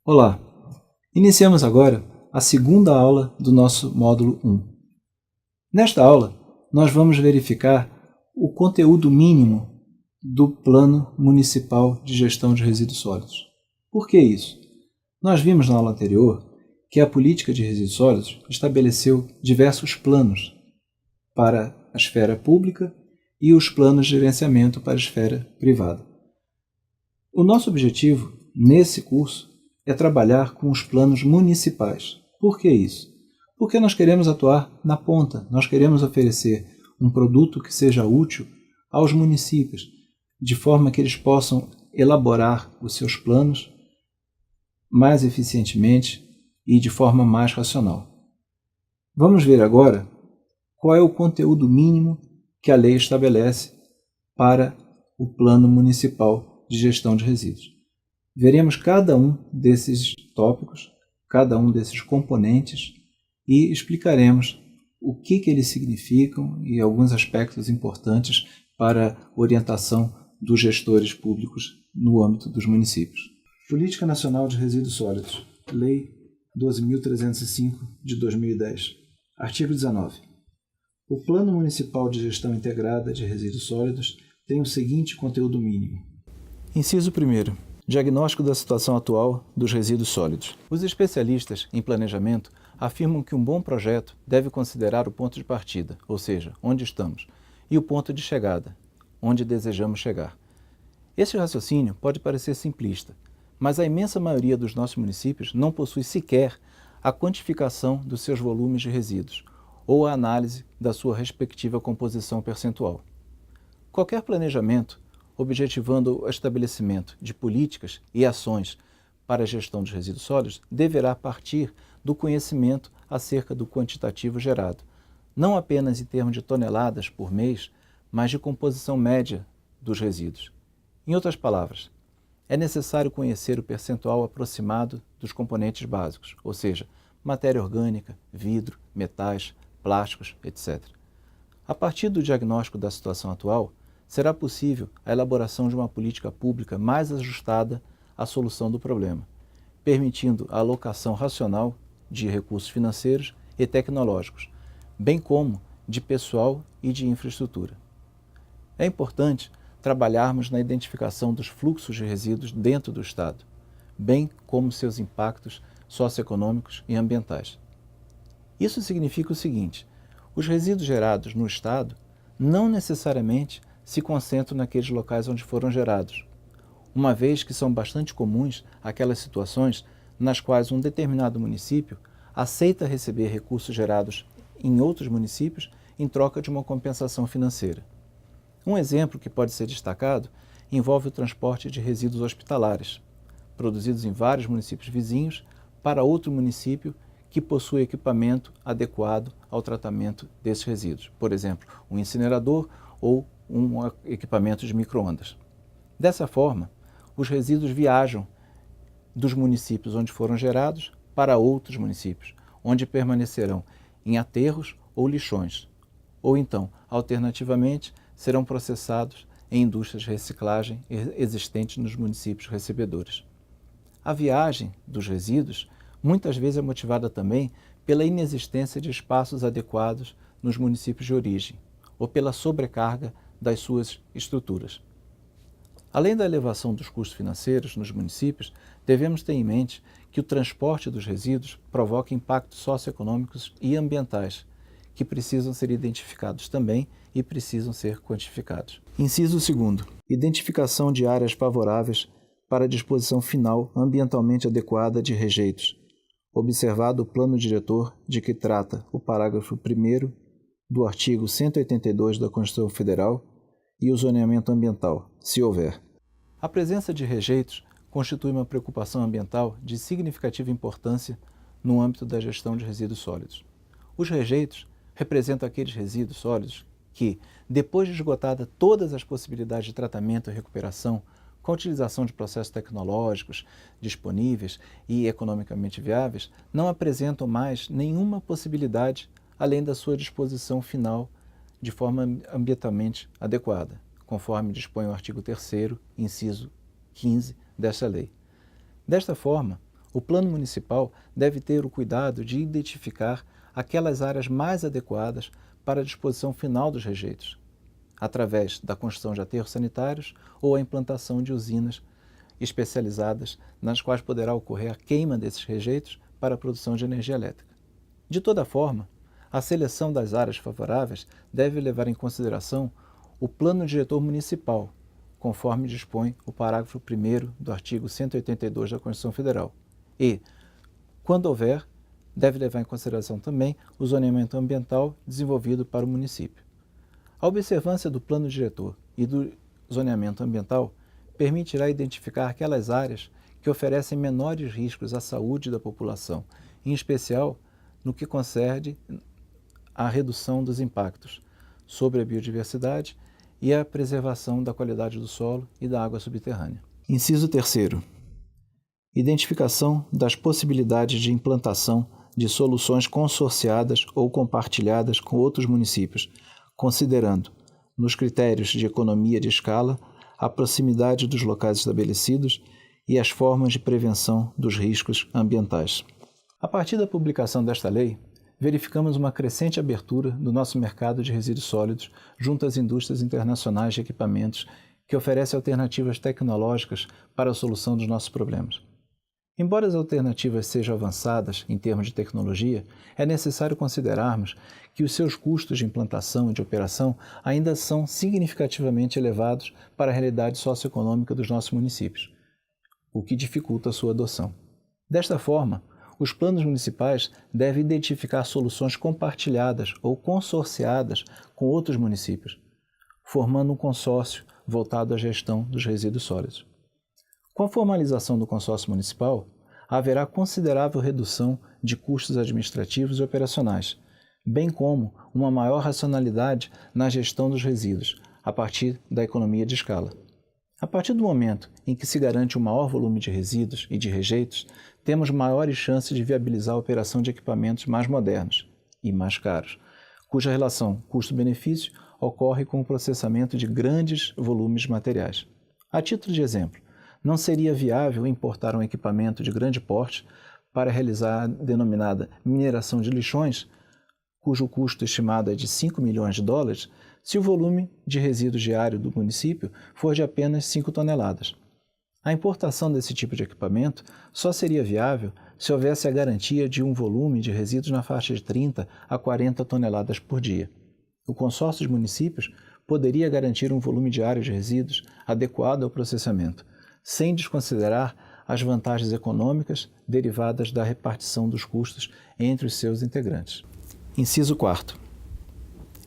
Olá! Iniciamos agora a segunda aula do nosso módulo 1. Nesta aula, nós vamos verificar o conteúdo mínimo do Plano Municipal de Gestão de Resíduos Sólidos. Por que isso? Nós vimos na aula anterior que a política de resíduos sólidos estabeleceu diversos planos para a esfera pública e os planos de gerenciamento para a esfera privada. O nosso objetivo nesse curso é trabalhar com os planos municipais. Por que isso? Porque nós queremos atuar na ponta, nós queremos oferecer um produto que seja útil aos municípios, de forma que eles possam elaborar os seus planos mais eficientemente e de forma mais racional. Vamos ver agora qual é o conteúdo mínimo que a lei estabelece para o Plano Municipal de Gestão de Resíduos. Veremos cada um desses tópicos, cada um desses componentes e explicaremos o que eles significam e alguns aspectos importantes para a orientação dos gestores públicos no âmbito dos municípios. Política Nacional de Resíduos Sólidos, Lei 12.305 de 2010. Artigo 19. O Plano Municipal de Gestão Integrada de Resíduos Sólidos tem o seguinte conteúdo mínimo. Inciso 1. Diagnóstico da situação atual dos resíduos sólidos. Os especialistas em planejamento afirmam que um bom projeto deve considerar o ponto de partida, ou seja, onde estamos, e o ponto de chegada, onde desejamos chegar. Este raciocínio pode parecer simplista, mas a imensa maioria dos nossos municípios não possui sequer a quantificação dos seus volumes de resíduos ou a análise da sua respectiva composição percentual. Qualquer planejamento objetivando o estabelecimento de políticas e ações para a gestão de resíduos sólidos deverá partir do conhecimento acerca do quantitativo gerado, não apenas em termos de toneladas por mês, mas de composição média dos resíduos. Em outras palavras, é necessário conhecer o percentual aproximado dos componentes básicos, ou seja, matéria orgânica, vidro, metais, plásticos, etc. A partir do diagnóstico da situação atual, será possível a elaboração de uma política pública mais ajustada à solução do problema, permitindo a alocação racional de recursos financeiros e tecnológicos, bem como de pessoal e de infraestrutura. É importante trabalharmos na identificação dos fluxos de resíduos dentro do Estado, bem como seus impactos socioeconômicos e ambientais. Isso significa o seguinte: os resíduos gerados no Estado não necessariamente se concentram naqueles locais onde foram gerados, uma vez que são bastante comuns aquelas situações nas quais um determinado município aceita receber recursos gerados em outros municípios em troca de uma compensação financeira. Um exemplo que pode ser destacado envolve o transporte de resíduos hospitalares, produzidos em vários municípios vizinhos, para outro município que possui equipamento adequado ao tratamento desses resíduos, por exemplo, um incinerador ou um equipamento de micro-ondas. Dessa forma, os resíduos viajam dos municípios onde foram gerados para outros municípios, onde permanecerão em aterros ou lixões, ou então, alternativamente, serão processados em indústrias de reciclagem existentes nos municípios recebedores. A viagem dos resíduos muitas vezes é motivada também pela inexistência de espaços adequados nos municípios de origem, ou pela sobrecarga das suas estruturas. Além da elevação dos custos financeiros nos municípios, devemos ter em mente que o transporte dos resíduos provoca impactos socioeconômicos e ambientais, que precisam ser identificados também e precisam ser quantificados. Inciso 2. Identificação de áreas favoráveis para a disposição final ambientalmente adequada de rejeitos, observado o plano diretor de que trata o parágrafo 1º do artigo 182 da Constituição Federal e o zoneamento ambiental, se houver. A presença de rejeitos constitui uma preocupação ambiental de significativa importância no âmbito da gestão de resíduos sólidos. Os rejeitos representam aqueles resíduos sólidos que, depois de esgotada todas as possibilidades de tratamento e recuperação, com a utilização de processos tecnológicos disponíveis e economicamente viáveis, não apresentam mais nenhuma possibilidade além da sua disposição final de forma ambientalmente adequada, conforme dispõe o artigo 3º, inciso 15 desta lei. Desta forma, O plano municipal deve ter o cuidado de identificar aquelas áreas mais adequadas para a disposição final dos rejeitos, através da construção de aterros sanitários ou a implantação de usinas especializadas nas quais poderá ocorrer a queima desses rejeitos para a produção de energia elétrica. De toda forma, a seleção das áreas favoráveis deve levar em consideração o plano diretor municipal, conforme dispõe o parágrafo 1º do artigo 182 da Constituição Federal. E, quando houver, deve levar em consideração também o zoneamento ambiental desenvolvido para o município. A observância do plano diretor e do zoneamento ambiental permitirá identificar aquelas áreas que oferecem menores riscos à saúde da população, em especial no que concerne à redução dos impactos sobre a biodiversidade e a preservação da qualidade do solo e da água subterrânea. Inciso 3º. Identificação das possibilidades de implantação de soluções consorciadas ou compartilhadas com outros municípios, considerando, nos critérios de economia de escala, a proximidade dos locais estabelecidos e as formas de prevenção dos riscos ambientais. A partir da publicação desta lei, verificamos uma crescente abertura do nosso mercado de resíduos sólidos junto às indústrias internacionais de equipamentos que oferecem alternativas tecnológicas para a solução dos nossos problemas. Embora as alternativas sejam avançadas em termos de tecnologia, é necessário considerarmos que os seus custos de implantação e de operação ainda são significativamente elevados para a realidade socioeconômica dos nossos municípios, o que dificulta a sua adoção. Desta forma, os planos municipais devem identificar soluções compartilhadas ou consorciadas com outros municípios, formando um consórcio voltado à gestão dos resíduos sólidos. Com a formalização do consórcio municipal, haverá considerável redução de custos administrativos e operacionais, bem como uma maior racionalidade na gestão dos resíduos, a partir da economia de escala. A partir do momento em que se garante um maior volume de resíduos e de rejeitos, temos maiores chances de viabilizar a operação de equipamentos mais modernos e mais caros, cuja relação custo-benefício ocorre com o processamento de grandes volumes de materiais. A título de exemplo, não seria viável importar um equipamento de grande porte para realizar a denominada mineração de lixões, cujo custo estimado é de 5 milhões de dólares, se o volume de resíduos diário do município for de apenas 5 toneladas. A importação desse tipo de equipamento só seria viável se houvesse a garantia de um volume de resíduos na faixa de 30 a 40 toneladas por dia. O consórcio de municípios poderia garantir um volume diário de resíduos adequado ao processamento, sem desconsiderar as vantagens econômicas derivadas da repartição dos custos entre os seus integrantes. Inciso 4º.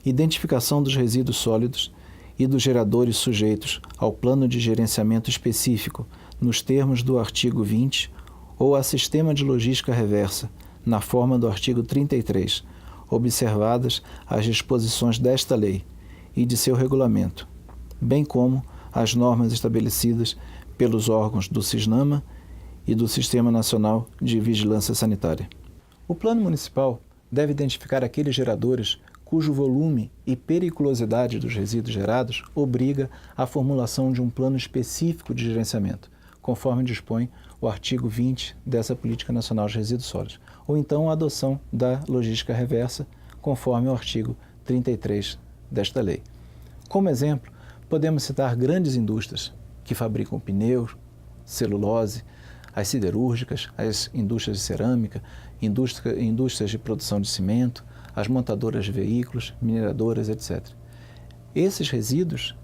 Identificação dos resíduos sólidos e dos geradores sujeitos ao plano de gerenciamento específico nos termos do artigo 20 ou a sistema de logística reversa, na forma do artigo 33, observadas as disposições desta lei e de seu regulamento, bem como as normas estabelecidas pelos órgãos do SISNAMA e do Sistema Nacional de Vigilância Sanitária. O plano municipal deve identificar aqueles geradores cujo volume e periculosidade dos resíduos gerados obriga à formulação de um plano específico de gerenciamento, conforme dispõe o artigo 20 dessa Política Nacional de Resíduos Sólidos, ou então a adoção da logística reversa, conforme o artigo 33 desta lei. Como exemplo, podemos citar grandes indústrias que fabricam pneus, celulose, as siderúrgicas, as indústrias de cerâmica, indústrias de produção de cimento, as montadoras de veículos, mineradoras, etc. Esses resíduos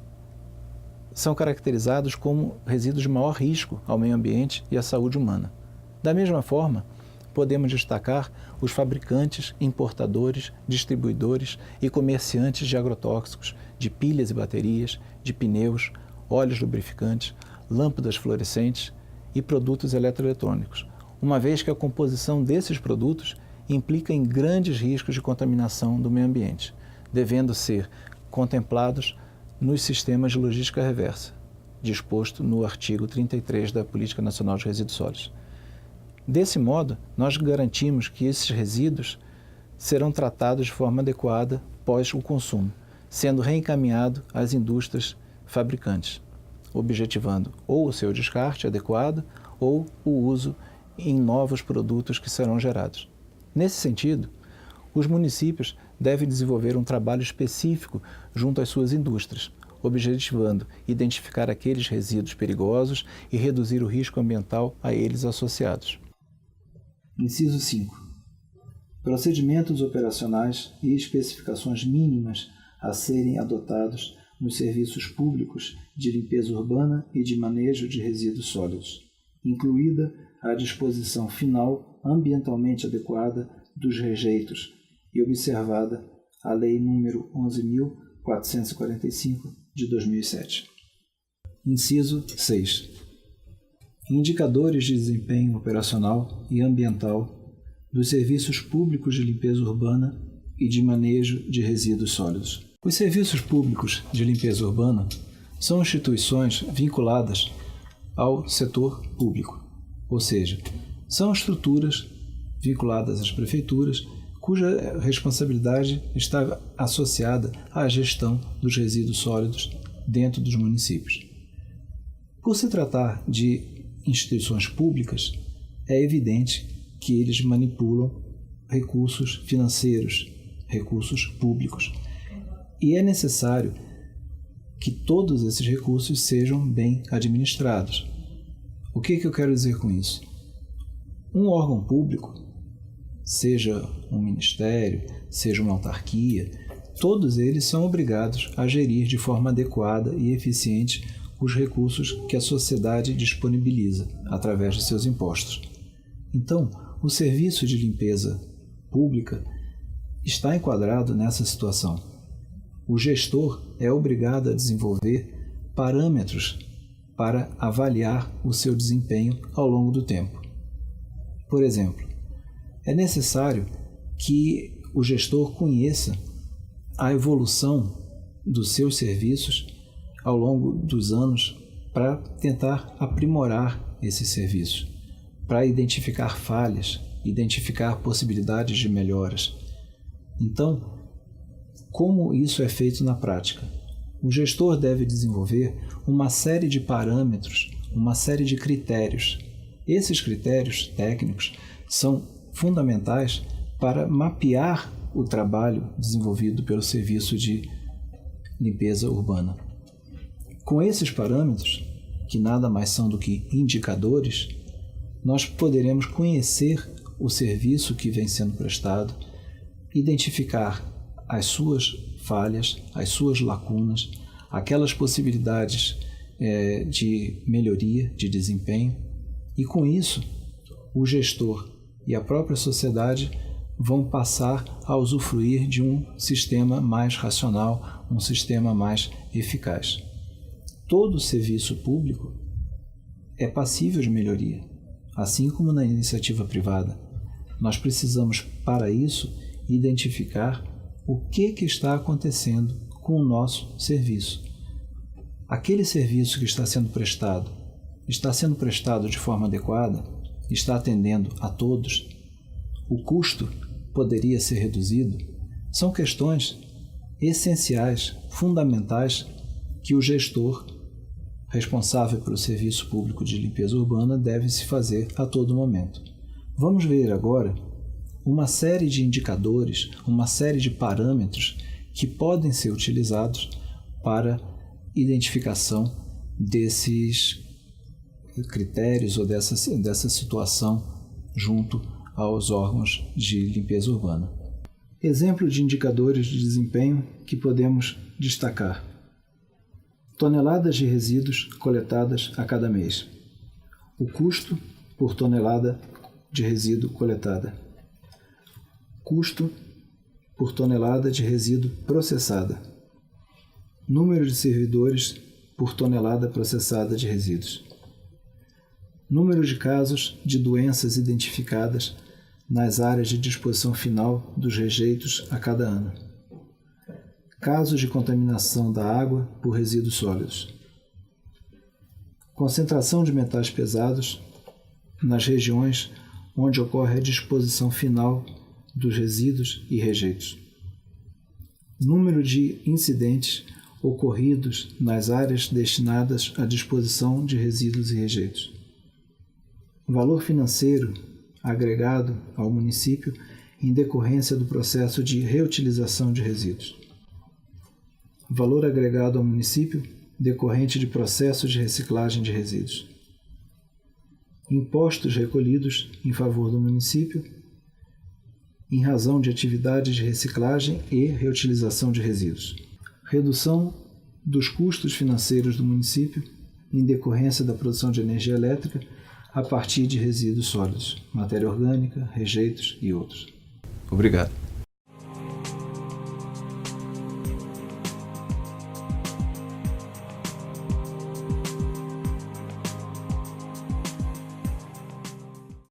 são caracterizados como resíduos de maior risco ao meio ambiente e à saúde humana. Da mesma forma, podemos destacar os fabricantes, importadores, distribuidores e comerciantes de agrotóxicos, de pilhas e baterias, de pneus, óleos lubrificantes, lâmpadas fluorescentes e produtos eletroeletrônicos, uma vez que a composição desses produtos implica em grandes riscos de contaminação do meio ambiente, devendo ser contemplados nos sistemas de logística reversa, disposto no artigo 33 da Política Nacional de Resíduos Sólidos. Desse modo, nós garantimos que esses resíduos serão tratados de forma adequada pós o consumo, sendo reencaminhado às indústrias fabricantes, objetivando ou o seu descarte adequado ou o uso em novos produtos que serão gerados. Nesse sentido, os municípios devem desenvolver um trabalho específico junto às suas indústrias, objetivando identificar aqueles resíduos perigosos e reduzir o risco ambiental a eles associados. Inciso 5. Procedimentos operacionais e especificações mínimas a serem adotados nos serviços públicos de limpeza urbana e de manejo de resíduos sólidos, incluída a disposição final ambientalmente adequada dos rejeitos e observada a Lei nº 11.445, de 2007. Inciso 6. Indicadores de desempenho operacional e ambiental dos serviços públicos de limpeza urbana e de manejo de resíduos sólidos. Os serviços públicos de limpeza urbana são instituições vinculadas ao setor público, ou seja, são estruturas vinculadas às prefeituras cuja responsabilidade está associada à gestão dos resíduos sólidos dentro dos municípios. Por se tratar de instituições públicas, é evidente que eles manipulam recursos financeiros, recursos públicos, e é necessário que todos esses recursos sejam bem administrados. O que eu quero dizer com isso? Um órgão público, seja um ministério, seja uma autarquia, todos eles são obrigados a gerir de forma adequada e eficiente os recursos que a sociedade disponibiliza através de seus impostos. Então, o serviço de limpeza pública está enquadrado nessa situação. O gestor é obrigado a desenvolver parâmetros para avaliar o seu desempenho ao longo do tempo. Por exemplo, é necessário que o gestor conheça a evolução dos seus serviços ao longo dos anos para tentar aprimorar esses serviços, para identificar falhas, identificar possibilidades de melhoras. Então, como isso é feito na prática? O gestor deve desenvolver uma série de parâmetros, uma série de critérios. Esses critérios técnicos são fundamentais para mapear o trabalho desenvolvido pelo serviço de limpeza urbana. Com esses parâmetros, que nada mais são do que indicadores, nós poderemos conhecer o serviço que vem sendo prestado, identificar as suas falhas, as suas lacunas, aquelas possibilidades de melhoria, de desempenho, e com isso o gestor e a própria sociedade vão passar a usufruir de um sistema mais racional, um sistema mais eficaz. Todo serviço público é passível de melhoria, assim como na iniciativa privada. Nós precisamos, para isso, identificar o que está acontecendo com o nosso serviço. Aquele serviço que está sendo prestado de forma adequada? Está atendendo a todos? O custo poderia ser reduzido? São questões essenciais, fundamentais, que o gestor responsável pelo serviço público de limpeza urbana deve se fazer a todo momento. Vamos ver agora uma série de indicadores, uma série de parâmetros que podem ser utilizados para identificação desses critérios ou dessa situação junto aos órgãos de limpeza urbana. Exemplo de indicadores de desempenho que podemos destacar: toneladas de resíduos coletadas a cada mês, o custo por tonelada de resíduo coletada, custo por tonelada de resíduo processada, número de servidores por tonelada processada de resíduos, número de casos de doenças identificadas nas áreas de disposição final dos rejeitos a cada ano, casos de contaminação da água por resíduos sólidos, concentração de metais pesados nas regiões onde ocorre a disposição final dos resíduos e rejeitos, número de incidentes ocorridos nas áreas destinadas à disposição de resíduos e rejeitos, Valor financeiro agregado ao município em decorrência do processo de reutilização de resíduos. Valor agregado ao município decorrente de processo de reciclagem de resíduos. Impostos recolhidos em favor do município em razão de atividades de reciclagem e reutilização de resíduos. Redução dos custos financeiros do município em decorrência da produção de energia elétrica a partir de resíduos sólidos, matéria orgânica, rejeitos e outros. Obrigado.